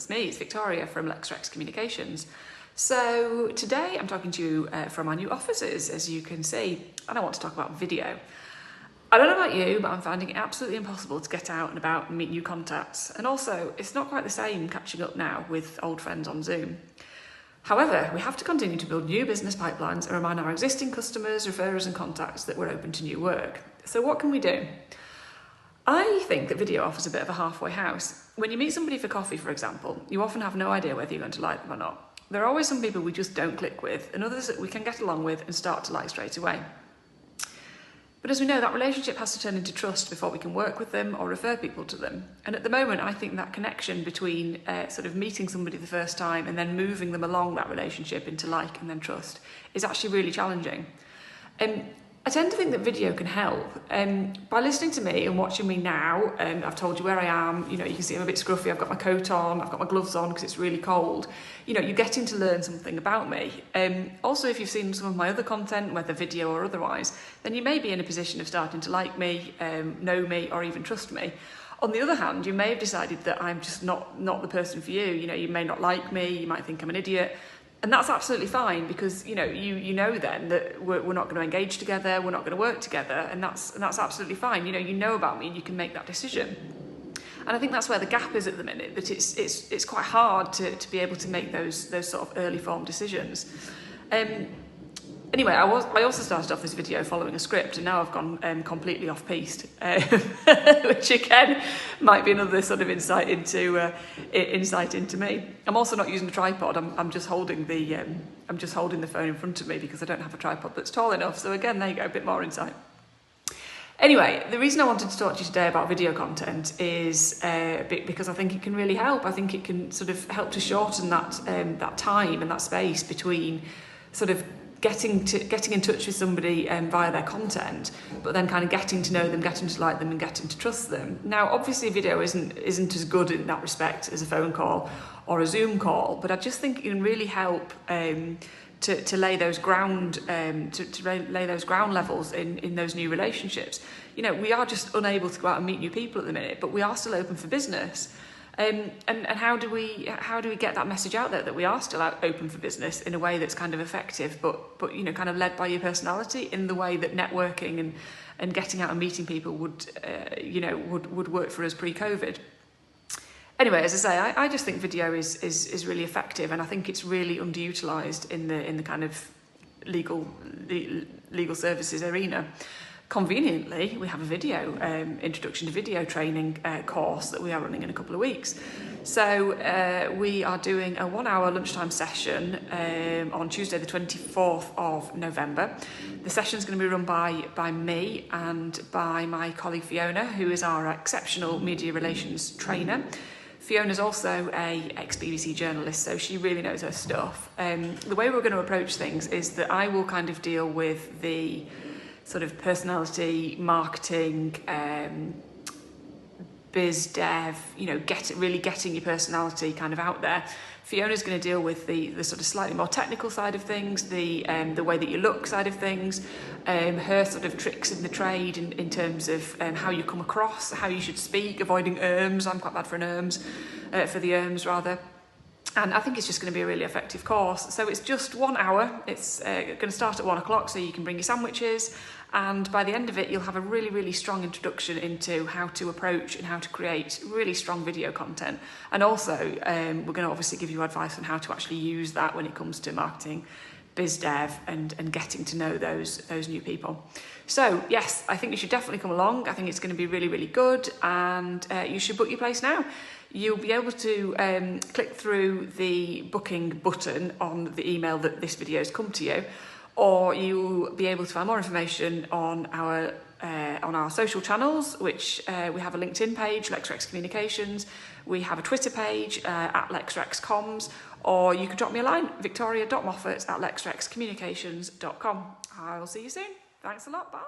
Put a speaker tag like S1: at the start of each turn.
S1: it's Victoria from LexRex Communications. So today I'm talking to you from our new offices, as you can see, and I want to talk about video. I don't know about you, but I'm finding it absolutely impossible to get out and about and meet new contacts. And also, it's not quite the same catching up now with old friends on Zoom. However, we have to continue to build new business pipelines and remind our existing customers, referrers and contacts that we're open to new work. So what can we do? I think that video offers a bit of a halfway house. When you meet somebody for coffee, for example, you often have no idea whether you're going to like them or not. There are always some people we just don't click with and others that we can get along with and start to like straight away. But as we know, that relationship has to turn into trust before we can work with them or refer people to them. And at the moment, I think that connection between sort of meeting somebody the first time and then moving them along that relationship into like and then trust is actually really challenging. I tend to think that video can help. By listening to me and watching me now, I've told you where I am, you can see I'm a bit scruffy, I've got my coat on, I've got my gloves on because it's really cold. You're getting to learn something about me. Also, if you've seen some of my other content, whether video or otherwise, then you may be in a position of starting to like me, know me, or even trust me. On the other hand, you may have decided that I'm just not the person for you. You may not like me, you might think I'm an idiot. And that's absolutely fine because you know then that we're not going to engage together, we're not going to work together, and that's absolutely fine. You know about me and you can make that decision. And I think that's where the gap is at the minute. That it's quite hard to be able to make those sort of early form decisions. Anyway, I also started off this video following a script, and now I've gone completely off piste, which again might be another sort of insight into me. I'm also not using a tripod. I'm just holding the phone in front of me because I don't have a tripod that's tall enough. So again, there you go, a bit more insight. Anyway, the reason I wanted to talk to you today about video content is because I think it can really help. I think it can sort of help to shorten that time and that space between sort of getting in touch with somebody via their content, but then kind of getting to know them, getting to like them and getting to trust them. Now, obviously video isn't as good in that respect as a phone call or a Zoom call, but I just think it can really help to lay those ground lay those ground levels in those new relationships. We are just unable to go out and meet new people at the minute, but we are still open for business. And how do we get that message out there that we are still open for business in a way that's kind of effective, but kind of led by your personality in the way that networking and getting out and meeting people would work for us pre-COVID. Anyway, as I say, I just think video is really effective, and I think it's really underutilised in the kind of legal services arena. Conveniently, we have a video introduction to video training course that we are running in a couple of weeks. So we are doing a 1-hour lunchtime session on Tuesday the 24th of November. The session is going to be run by me and by my colleague Fiona, who is our exceptional media relations trainer. Fiona's also a ex-BBC journalist, so she really knows her stuff. The way we're going to approach things is that I will kind of deal with the sort of personality, marketing, biz dev, getting your personality kind of out there. Fiona's going to deal with the sort of slightly more technical side of things, the way that you look side of things, her sort of tricks in the trade in terms of how you come across, how you should speak, avoiding erms. I'm quite bad for the erms rather. And I think it's just going to be a really effective course. So it's just 1 hour. It's going to start at 1 o'clock, so you can bring your sandwiches. And by the end of it, you'll have a really, really strong introduction into how to approach and how to create really strong video content. And also, we're going to obviously give you advice on how to actually use that when it comes to marketing, biz dev, and getting to know those new people. So yes, I think you should definitely come along. I think it's going to be really, really good, and you should book your place now. You'll be able to click through the booking button on the email that this video has come to you, or you'll be able to find more information on our social channels, which we have a LinkedIn page, LexRex Communications. We have a Twitter page at LexRex Comms, or you can drop me a line, victoria.moffatt@lexrexcommunications.com. I will see you soon. Thanks a lot. Bye.